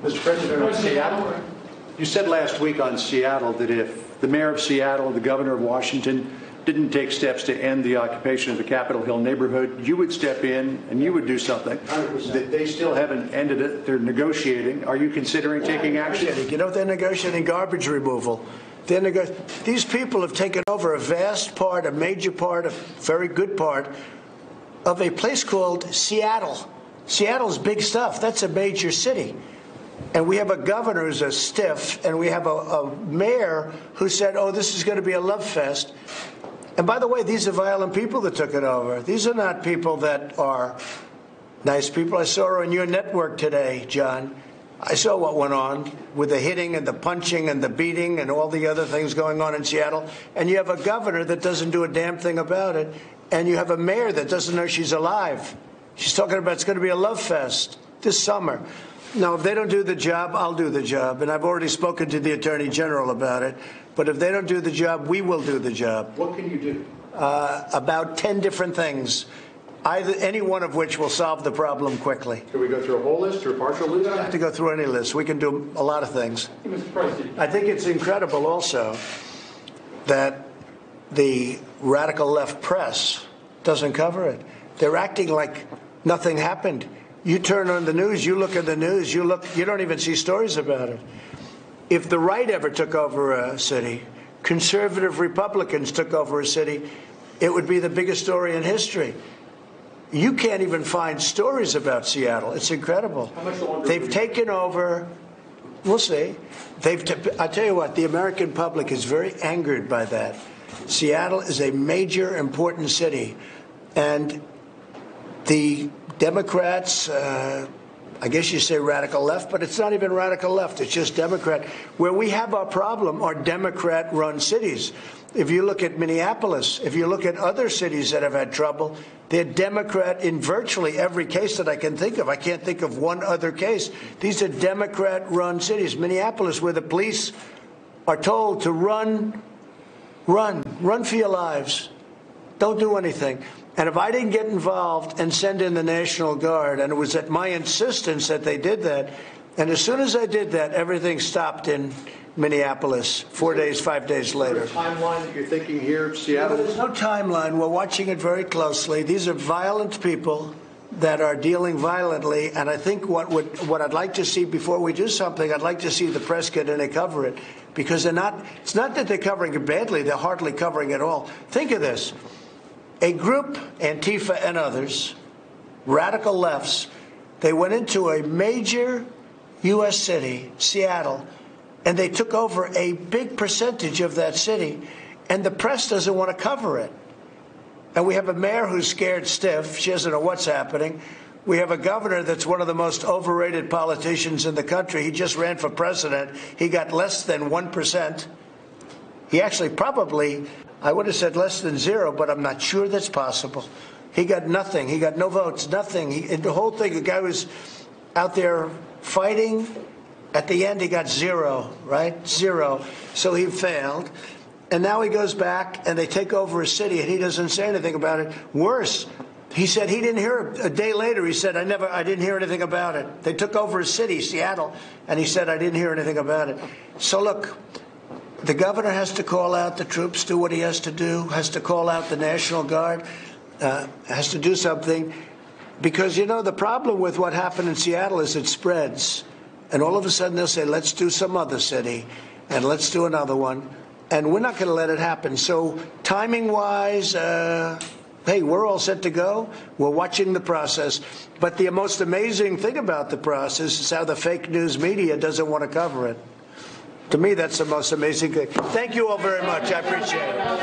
Mr. President, on Seattle, you said last week on Seattle that if the mayor of Seattle, the governor of Washington, didn't take steps to end the occupation of the Capitol Hill neighborhood, you would step in and you would do something. 100%. They still haven't ended it. They're negotiating. Are you considering taking action? You know, they're negotiating garbage removal. These people have taken over a vast part, a major part, a very good part of a place called Seattle. Seattle's big stuff. That's a major city. And we have a governor who's a stiff, and we have a mayor who said, oh, this is going to be a love fest. And by the way, these are violent people that took it over. These are not people that are nice people. I saw on your network today, John. I saw what went on with the hitting and the punching and the beating and all the other things going on in Seattle. And you have a governor that doesn't do a damn thing about it. And you have a mayor that doesn't know she's alive. She's talking about it's going to be a love fest this summer. Now, if they don't do the job, I'll do the job. And I've already spoken to the Attorney General about it. But if they don't do the job, we will do the job. What can you do? About 10 different things, any one of which will solve the problem quickly. Can we go through a whole list or a partial list? We don't have to go through any list. We can do a lot of things. Mr. President. I think it's incredible also that the radical left press doesn't cover it. They're acting like nothing happened. You turn on the news, you look at the news, you don't even see stories about it. If the right ever took over a city, conservative Republicans took over a city, it would be the biggest story in history. You can't even find stories about Seattle. It's incredible. They've taken over. We'll see. I tell you what, the American public is very angered by that. Seattle is a major, important city, and the Democrats, I guess you say radical left, but it's not even radical left. It's just Democrat. Where we have our problem are Democrat-run cities. If you look at Minneapolis, if you look at other cities that have had trouble, they're Democrat in virtually every case that I can think of. I can't think of one other case. These are Democrat-run cities. Minneapolis, where the police are told to run for your lives. Don't do anything. And if I didn't get involved and send in the National Guard, and it was at my insistence that they did that, and as soon as I did that, everything stopped in Minneapolis 5 days later. Is there a timeline that you're thinking here, Seattle? There's no timeline. We're watching it very closely. These are violent people that are dealing violently, and I think what I'd like to see before we do something, I'd like to see the press get in and cover it, because it's not that they're covering it badly, they're hardly covering it all. Think of this. A group, Antifa and others, radical lefts, they went into a major U.S. city, Seattle, and they took over a big percentage of that city, and the press doesn't want to cover it. And we have a mayor who's scared stiff. She doesn't know what's happening. We have a governor that's one of the most overrated politicians in the country. He just ran for president. He got less than 1%. He actually probably, I would have said less than 0, but I'm not sure that's possible. He got nothing. He got no votes, nothing. The whole thing, the guy was out there fighting. At the end, he got 0, right? 0. So he failed. And now he goes back, and they take over a city, and he doesn't say anything about it. Worse, he said he didn't hear it. A day later, he said, I didn't hear anything about it. They took over a city, Seattle, and he said, I didn't hear anything about it. So look, the governor has to call out the troops, do what he has to do, has to call out the National Guard, has to do something. Because, you know, the problem with what happened in Seattle is it spreads. And all of a sudden they'll say, let's do some other city, and let's do another one. And we're not going to let it happen. So timing-wise, hey, we're all set to go. We're watching the process. But the most amazing thing about the process is how the fake news media doesn't want to cover it. To me, that's the most amazing thing. Thank you all very much. I appreciate it.